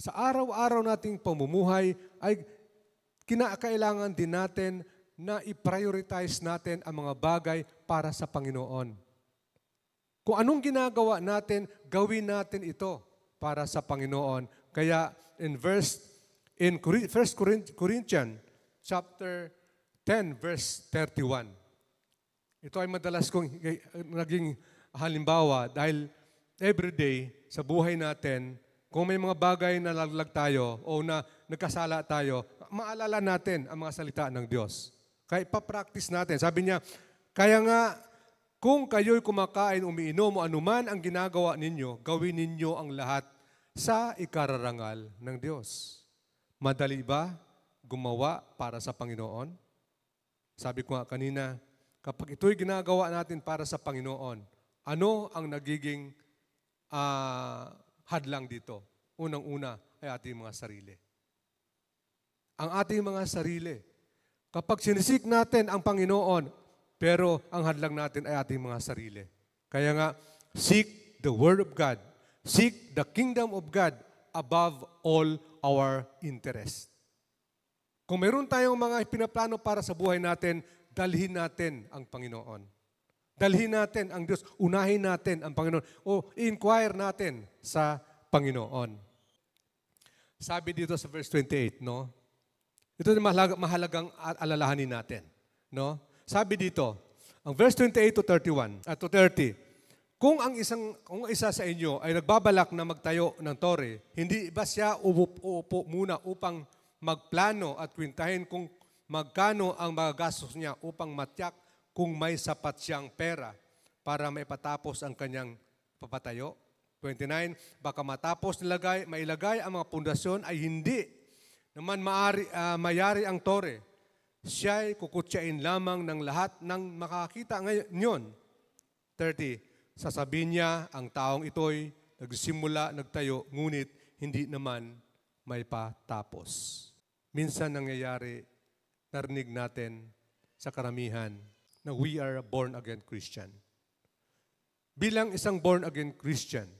Sa araw-araw nating pamumuhay ay kinakailangan din natin na i-prioritize natin ang mga bagay para sa Panginoon. Kung anong ginagawa natin, gawin natin ito para sa Panginoon. Kaya in 1 Corinthians chapter 10 verse 31. Ito ay madalas kong naging halimbawa dahil everyday sa buhay natin, kung may mga bagay na nalaglag tayo o na nagkasala tayo, maalala natin ang mga salita ng Diyos. Kaya ipapractice natin. Sabi niya, kaya nga, kung kayo'y kumakain, umiinom o anuman ang ginagawa ninyo, gawin ninyo ang lahat sa ikararangal ng Diyos. Madali ba gumawa para sa Panginoon? Sabi ko nga kanina, kapag ito'y ginagawa natin para sa Panginoon, ano ang nagiging hadlang dito? Unang-una ay ating mga sarili. Ang ating mga sarili. Kapag sinisik natin ang Panginoon, pero ang hadlang natin ay ating mga sarili. Kaya nga, seek the Word of God. Seek the kingdom of God above all our interest. Kung meron tayong mga pinaplano para sa buhay natin, dalhin natin ang Panginoon. Dalhin natin ang Diyos. Unahin natin ang Panginoon. O inquire natin sa Panginoon. Sabi dito sa verse 28, no? Ito na mahalagang alalahanin natin, no? Sabi dito, ang verse 28 to 31, to 30, kung isa sa inyo ay nagbabalak na magtayo ng tore, hindi ba siya uupo muna upang magplano at kwintahin kung magkano ang magagastos niya upang matiyak kung may sapat siyang pera para maipatapos ang kanyang papatayo? 29, baka matapos mailagay ang mga pundasyon ay hindi naman mayari ang tore. Siya'y kukutsain lamang ng lahat ng makakita ngayon. 30, sasabihin niya ang taong ito'y nagtayo, ngunit hindi naman may patapos. Minsan nangyayari, narinig natin sa karamihan na we are a born-again Christian. Bilang isang born-again Christian,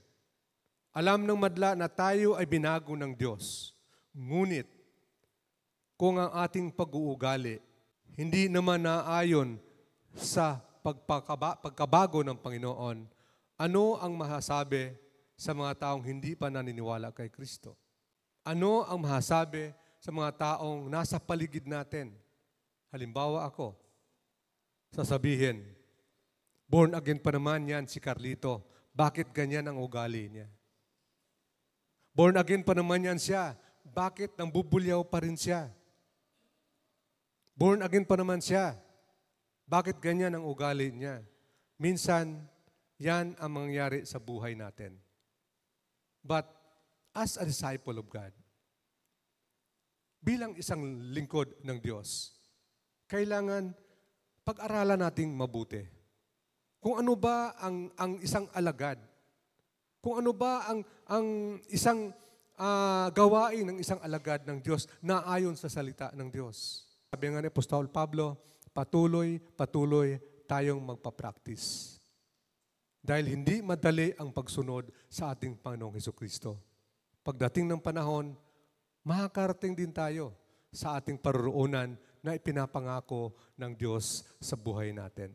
alam ng madla na tayo ay binago ng Diyos. Ngunit, kung ang ating pag-uugali hindi naman naayon sa pagkabago ng Panginoon, ano ang masasabi sa mga taong hindi pa naniniwala kay Kristo? Ano ang masasabi sa mga taong nasa paligid natin? Halimbawa ako, sasabihin, born again pa naman yan si Carlito. Bakit ganyan ang ugali niya? Born again pa naman yan siya. Bakit nambubulyaw pa rin siya? Born again pa naman siya. Bakit ganyan ang ugali niya? Minsan, yan ang mangyayari sa buhay natin. But, as a disciple of God, bilang isang lingkod ng Diyos, kailangan pag-aralan nating mabuti. Kung ano ba ang isang alagad, kung ano ba ang isang gawain ng isang alagad ng Diyos na ayon sa salita ng Diyos. Sabi nga ni Apostol Pablo, patuloy tayong magpa-practice. Dahil hindi madali ang pagsunod sa ating Panginoong Hesukristo. Pagdating ng panahon, makakarating din tayo sa ating paruroonan na ipinapangako ng Diyos sa buhay natin.